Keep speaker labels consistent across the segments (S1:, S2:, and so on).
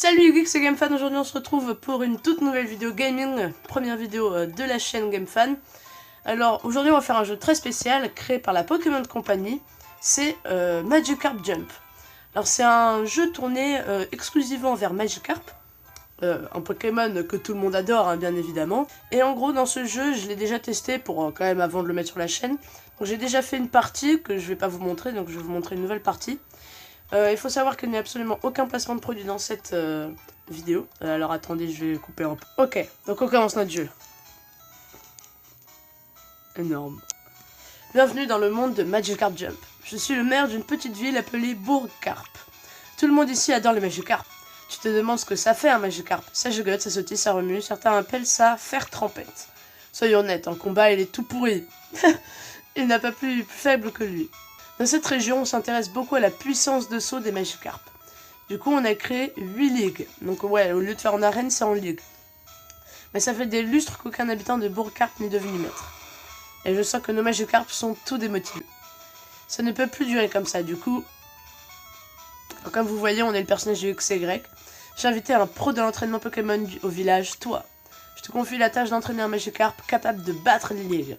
S1: Salut les geeks, c'est GameFan. Aujourd'hui on se retrouve pour une toute nouvelle vidéo gaming, première vidéo de la chaîne GameFan. Alors aujourd'hui on va faire un jeu très spécial créé par la Pokémon Company, c'est Magikarp Jump. Alors c'est un jeu tourné exclusivement vers Magikarp, un Pokémon que tout le monde adore hein, bien évidemment. Et en gros dans ce jeu je l'ai déjà testé pour quand même avant de le mettre sur la chaîne. Donc j'ai déjà fait une partie que je vais pas vous montrer, donc je vais vous montrer une nouvelle partie. Il faut savoir qu'il n'y a absolument aucun placement de produit dans cette vidéo. Alors attendez, je vais couper un peu. Ok, donc on commence notre jeu. Énorme. Bienvenue dans le monde de Magikarp Jump. Je suis le maire d'une petite ville appelée Bourgkarp. Tout le monde ici adore le Magikarp. Tu te demandes ce que ça fait un Magikarp. Ça gigote, ça sautille, ça remue. Certains appellent ça faire trempette. Soyons honnêtes, en combat il est tout pourri. Il n'a pas plus faible que lui. Dans cette région, on s'intéresse beaucoup à la puissance de saut des Magikarp. Du coup, on a créé 8 ligues. Donc ouais, au lieu de faire en arène, c'est en ligue. Mais ça fait des lustres qu'aucun habitant de Bourgkarp n'est devenu maître. Et je sens que nos Magikarp sont tout démotivés. Ça ne peut plus durer comme ça, du coup... Comme vous voyez, on est le personnage du XY. J'ai invité un pro de l'entraînement Pokémon au village, toi. Je te confie la tâche d'entraîner un Magikarp capable de battre les ligues.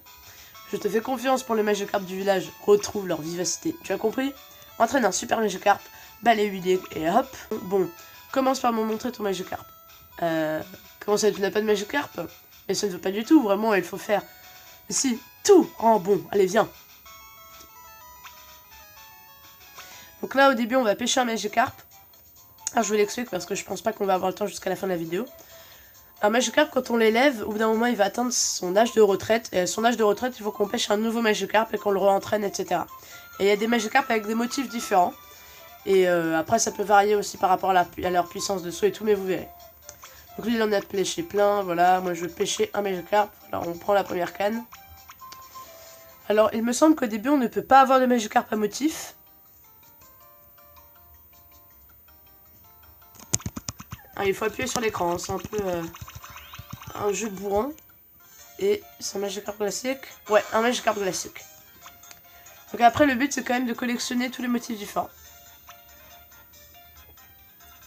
S1: Je te fais confiance pour les Magikarp du village, retrouve leur vivacité. Tu as compris? Entraîne un super Magikarp, bat les 8 ligues et hop. Bon, commence par me montrer ton Magikarp. Comment ça, tu n'as pas de Magikarp? Mais ça ne veut pas du tout, vraiment, il faut faire... Si, tout. Oh bon, allez, viens. Donc là, au début, on va pêcher un Magikarp. Alors, je vous l'explique parce que je pense pas qu'on va avoir le temps jusqu'à la fin de la vidéo. Un Magikarp, quand on l'élève, au bout d'un moment, il va atteindre son âge de retraite. Et à son âge de retraite, il faut qu'on pêche un nouveau Magikarp et qu'on le re-entraîne, etc. Et il y a des Magikarp avec des motifs différents. Et après, ça peut varier aussi par rapport à leur puissance de saut et tout, mais vous verrez. Donc lui, il en a pêché plein, voilà. Moi, je vais pêcher un Magikarp. Alors, on prend la première canne. Alors, il me semble qu'au début, on ne peut pas avoir de Magikarp à motif. Ah, il faut appuyer sur l'écran, hein. C'est un peu... un jeu bourrin. Et c'est un Magikarp classique. Ouais, un Magikarp classique. Donc après, le but, c'est quand même de collectionner tous les motifs différents.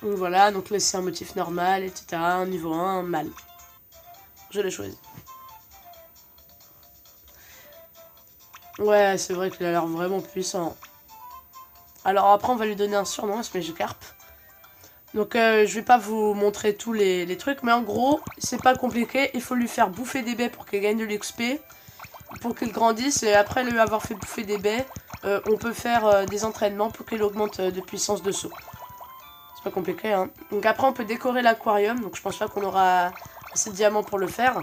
S1: Donc voilà, donc là, c'est un motif normal, etc. Niveau 1, mâle. Je l'ai choisi. Ouais, c'est vrai qu'il a l'air vraiment puissant. Alors après, on va lui donner un surnom à ce Magikarp. Donc je vais pas vous montrer tous les trucs, mais en gros, c'est pas compliqué. Il faut lui faire bouffer des baies pour qu'il gagne de l'XP, pour qu'il grandisse. Et après lui avoir fait bouffer des baies, on peut faire des entraînements pour qu'il augmente de puissance de saut. C'est pas compliqué, hein. Donc après, on peut décorer l'aquarium. Donc je pense pas qu'on aura assez de diamants pour le faire.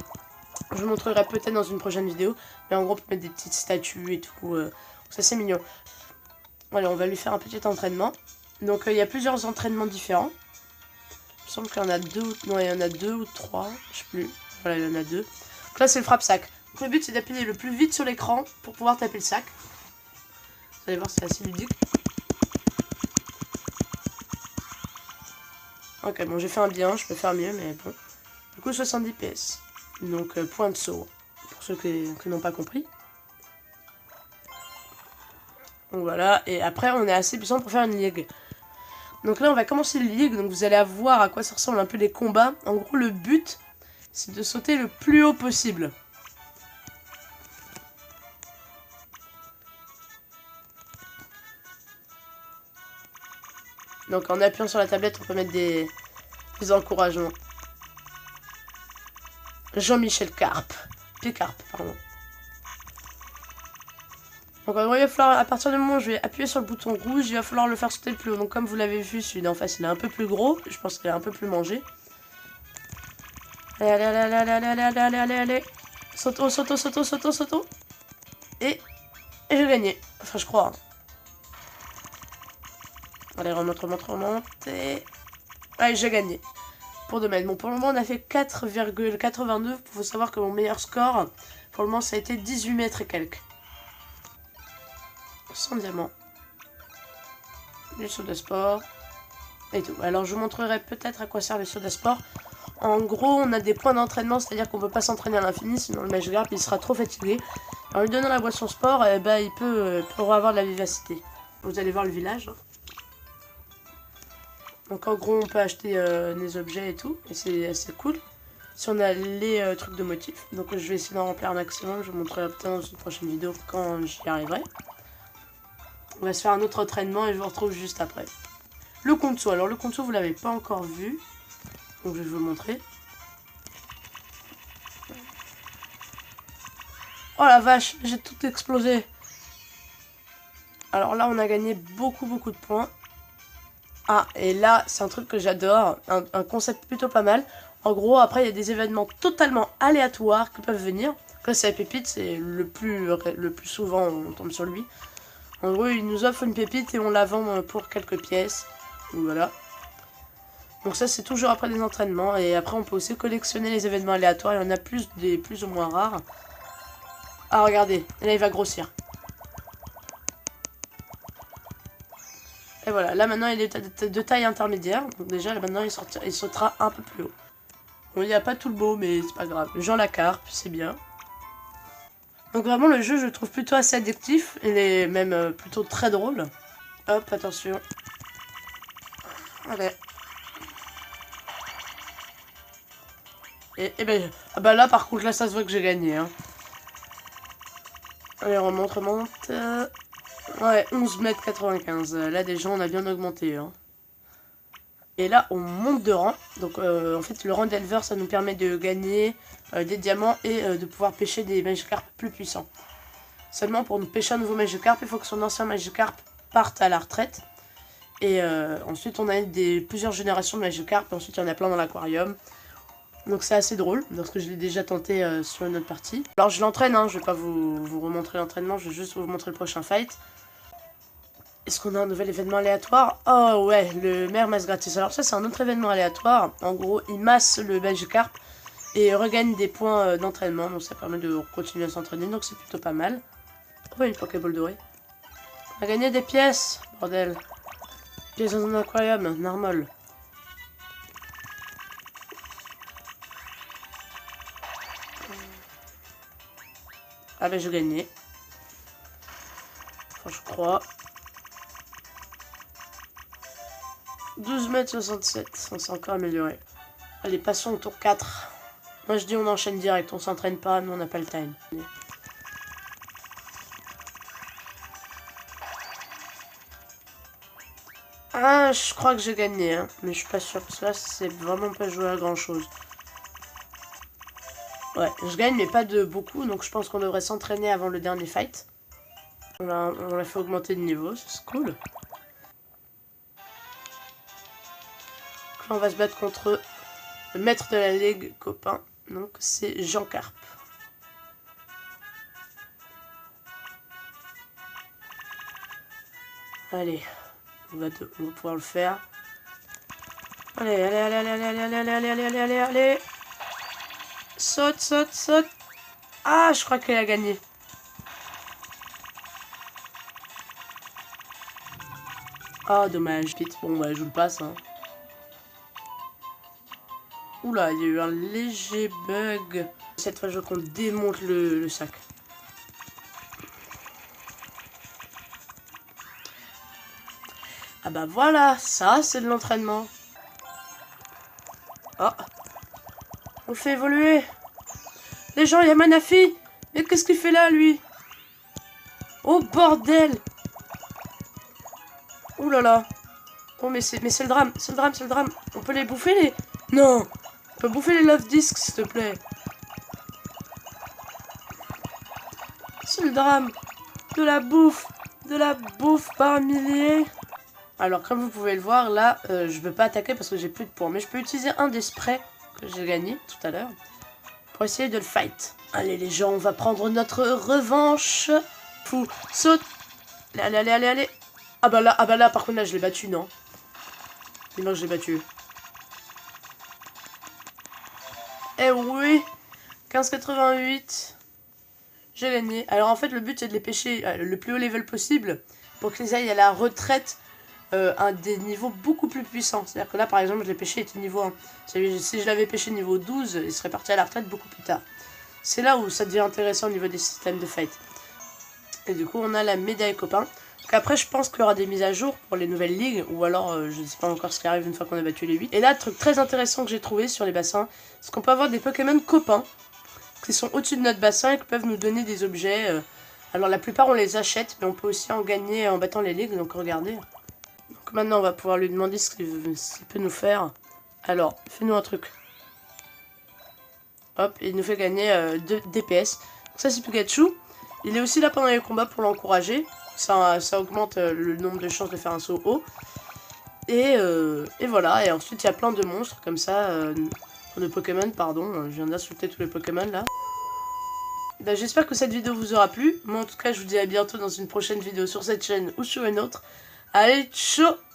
S1: Je vous montrerai peut-être dans une prochaine vidéo. Mais en gros, on peut mettre des petites statues et tout. Ça, c'est mignon. Allez, on va lui faire un petit entraînement. Donc il y a plusieurs entraînements différents. Il me semble qu'il y en a deux. Non, il y en a deux ou trois. Je sais plus. Voilà, il y en a deux. Donc là, c'est le frappe-sac. Donc le but, c'est d'appuyer le plus vite sur l'écran pour pouvoir taper le sac. Vous allez voir, c'est assez ludique. Ok, bon, j'ai fait un bien. Je peux faire mieux, mais bon. Du coup, 70 PS. Donc, point de saut. Pour ceux qui n'ont pas compris. Donc voilà. Et après, on est assez puissant pour faire une ligue. Donc là, on va commencer le ligue, donc vous allez voir à quoi ça ressemble un peu les combats. En gros, le but, c'est de sauter le plus haut possible. Donc en appuyant sur la tablette, on peut mettre des encouragements. Jean-Michel Carp. Picarp, pardon. Donc en gros, il va falloir, à partir du moment où je vais appuyer sur le bouton rouge, il va falloir le faire sauter le plus haut. Donc comme vous l'avez vu, celui d'en face, il est un peu plus gros. Je pense qu'il est un peu plus mangé. Allez, allez, allez, allez, allez, allez, allez, allez, allez. Sauto, sauto, sauto, sauto, sauto. Et j'ai gagné. Enfin, je crois. Allez, remonte, remonte, remonte. Et... allez, j'ai gagné. Pour 2 mètres. Bon, pour le moment, on a fait 4,89. Il faut savoir que mon meilleur score, pour le moment, ça a été 18 mètres et quelques. 100 diamants. Du saut de sport. Et tout. Alors, je vous montrerai peut-être à quoi sert le saut de sport. En gros, on a des points d'entraînement, c'est-à-dire qu'on ne peut pas s'entraîner à l'infini, sinon le Magikarp, il sera trop fatigué. En lui donnant la boisson sport, eh ben, il peut avoir de la vivacité. Vous allez voir le village. Donc en gros, on peut acheter des objets et tout, et c'est assez cool. Si on a les trucs de motifs. Donc je vais essayer d'en remplir un maximum, je vous montrerai peut-être dans une prochaine vidéo quand j'y arriverai. On va se faire un autre entraînement et je vous retrouve juste après. Le conto, alors le conto vous l'avez pas encore vu, donc je vais vous le montrer. Oh la vache, j'ai tout explosé. Alors là, on a gagné beaucoup de points. Ah, et là, c'est un truc que j'adore, un concept plutôt pas mal. En gros, après, il y a des événements totalement aléatoires qui peuvent venir. Quand c'est la pépite, c'est le plus souvent, on tombe sur lui. En gros, il nous offre une pépite et on la vend pour quelques pièces. Donc voilà. Donc ça, c'est toujours après des entraînements. Et après, on peut aussi collectionner les événements aléatoires. Il y en a des plus ou moins rares. Ah, regardez, là, il va grossir. Et voilà, là maintenant il est de taille intermédiaire. Donc déjà là, maintenant il sautera un peu plus haut. Bon, il n'y a pas tout le beau, mais c'est pas grave. Jean la carpe, c'est bien. Donc vraiment le jeu je le trouve plutôt assez addictif. Il est même plutôt très drôle. Hop, attention. Allez. Et ben, ah bah là par contre là ça se voit que j'ai gagné. Hein. Allez, on remonte. Ouais, 11,95 m. Là, déjà, on a bien augmenté. Hein. Et là, on monte de rang. Donc, en fait, le rang d'éleveur, ça nous permet de gagner des diamants et de pouvoir pêcher des Magikarp plus puissants. Seulement, pour nous pêcher un nouveau Magikarp, il faut que son ancien Magikarp parte à la retraite. Et ensuite, on a plusieurs générations de Magikarp. Et ensuite, il y en a plein dans l'aquarium. Donc, c'est assez drôle, parce que je l'ai déjà tenté sur une autre partie. Alors, je l'entraîne, hein, je vais pas vous remontrer l'entraînement, je vais juste vous montrer le prochain fight. Est-ce qu'on a un nouvel événement aléatoire? Oh ouais, le maire masse gratis. Alors ça, c'est un autre événement aléatoire. En gros, il masse le Magikarp et regagne des points d'entraînement. Donc ça permet de continuer à s'entraîner, donc c'est plutôt pas mal. Oh, une Pokéball dorée. On a gagné des pièces, bordel. Pièces dans un aquarium, normal. Ah ben, j'ai gagné. Enfin, je crois. 12,67 m, on s'est encore amélioré. Allez, passons au tour 4. Moi je dis on enchaîne direct, on s'entraîne pas, nous on n'a pas le time. Ah, je crois que j'ai gagné, hein, mais je suis pas sûr, parce que là c'est vraiment pas joué à grand chose. Ouais, je gagne mais pas de beaucoup, donc je pense qu'on devrait s'entraîner avant le dernier fight. On l'a fait augmenter de niveau, c'est cool. On va se battre contre le maître de la ligue copain. Donc c'est Jean Carpe. Allez, on va pouvoir le faire. Allez, allez. Saute. Ah, je crois qu'elle a gagné. Ah, dommage. Vite, bon, bah, je vous le passe. Hein. Oula, il y a eu un léger bug. Cette fois, je veux qu'on démonte le sac. Ah bah voilà, ça, c'est de l'entraînement. Oh, on le fait évoluer. Les gens, il y a Manafi. Mais qu'est-ce qu'il fait là, lui? Oh, bordel. Ouh là là. Oh, mais c'est le drame, c'est le drame. On peut les bouffer, les... Non. On peut bouffer les love discs, s'il te plaît. C'est le drame. De la bouffe par milliers. Alors, comme vous pouvez le voir, là, je peux pas attaquer parce que j'ai plus de points. Mais je peux utiliser un des sprays que j'ai gagné tout à l'heure pour essayer de le fight. Allez, les gens, on va prendre notre revanche. Fou, saute. Allez. Ah bah là, par contre, là, je l'ai battu, non? Non, je l'ai battu. Eh oui, 15,88. J'ai gagné. Alors en fait, le but c'est de les pêcher le plus haut level possible pour qu'ils aillent à la retraite à des niveaux beaucoup plus puissants. C'est-à-dire que là, par exemple, je l'ai pêché, il était niveau 1. Si je l'avais pêché niveau 12, il serait parti à la retraite beaucoup plus tard. C'est là où ça devient intéressant au niveau des systèmes de fight. Et du coup, on a la médaille copain. Donc après, je pense qu'il y aura des mises à jour pour les nouvelles ligues, ou alors je ne sais pas encore ce qui arrive une fois qu'on a battu les 8. Et là, truc très intéressant que j'ai trouvé sur les bassins, c'est qu'on peut avoir des Pokémon copains qui sont au-dessus de notre bassin et qui peuvent nous donner des objets. Alors la plupart on les achète, mais on peut aussi en gagner en battant les ligues, donc regardez. Donc maintenant on va pouvoir lui demander ce qu'il peut nous faire. Alors, fais-nous un truc. Hop, il nous fait gagner 2 DPS. Donc ça c'est Pikachu. Il est aussi là pendant les combats pour l'encourager. Ça augmente le nombre de chances de faire un saut haut. Et voilà, et ensuite il y a plein de monstres comme ça, de Pokémon, pardon. Je viens d'insulter tous les Pokémon là. Ben, j'espère que cette vidéo vous aura plu. Moi en tout cas je vous dis à bientôt dans une prochaine vidéo sur cette chaîne ou sur une autre. Allez, ciao!